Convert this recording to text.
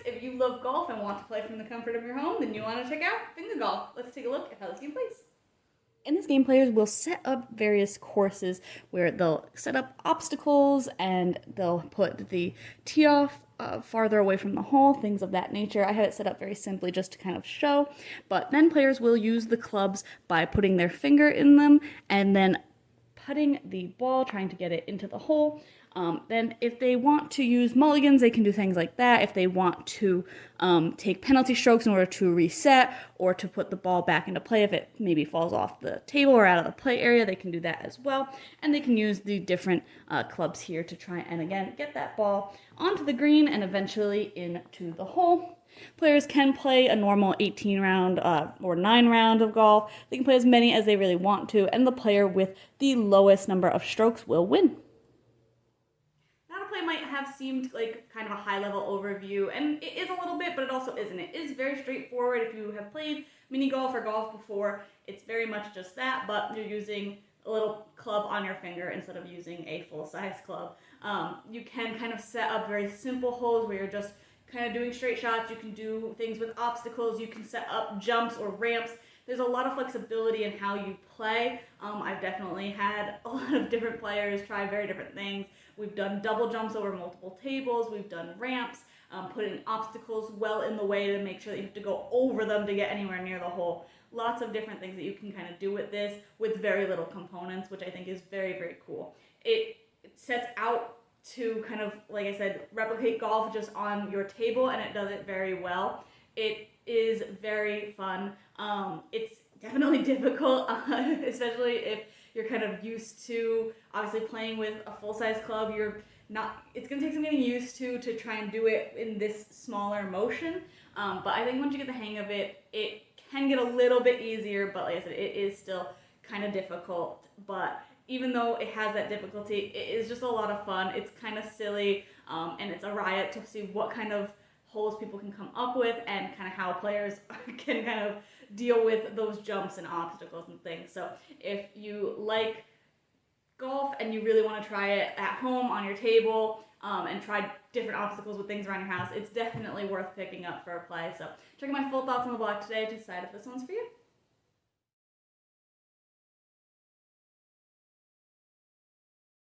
If you love golf and want to play from the comfort of your home, then you want to check out Fingagolf. Let's take a look at how this game plays. In this game, players will set up various courses where they'll set up obstacles and they'll put the tee off farther away from the hole, things of that nature. I have it set up very simply just to kind of show, but then players will use the clubs by putting their finger in them and then putting the ball, trying to get it into the hole. Then if they want to use mulligans, they can do things like that. If they want to take penalty strokes in order to reset or to put the ball back into play, if it maybe falls off the table or out of the play area, they can do that as well. And they can use the different clubs here to try and, again, get that ball onto the green and eventually into the hole. Players can play a normal 18 round or 9 rounds of golf. They can play as many as they really want to, and the player with the lowest number of strokes will win. Might have seemed like kind of a high-level overview, and it is a little bit, but it also isn't. It is very straightforward. If you have played mini golf or golf before, it's very much just that, but you're using a little club on your finger instead of using a full-size club. You can kind of set up very simple holes where you're just kind of doing straight shots. You can do things with obstacles. You can set up jumps or ramps. There's a lot of flexibility in how you play. I've definitely had a lot of different players try very different things. We've done double jumps over multiple tables. We've done ramps, putting obstacles well in the way to make sure that you have to go over them to get anywhere near the hole. Lots of different things that you can kind of do with this with very little components, which I think is very, very cool. It sets out to kind of, like I said, replicate golf just on your table, and it does it very well. It is very fun. It's definitely difficult, especially if you're kind of used to obviously playing with a full-size club. It's going to take some getting used to try and do it in this smaller motion. But I think once you get the hang of it, it can get a little bit easier, but like I said, it is still kind of difficult. But even though it has that difficulty, it is just a lot of fun. It's kind of silly, and it's a riot to see what kind of holes people can come up with and kind of how players can kind of deal with those jumps and obstacles and things. So if you like golf and you really want to try it at home on your table and try different obstacles with things around your house, it's definitely worth picking up for a play. So check out my full thoughts on the blog today to decide if this one's for you.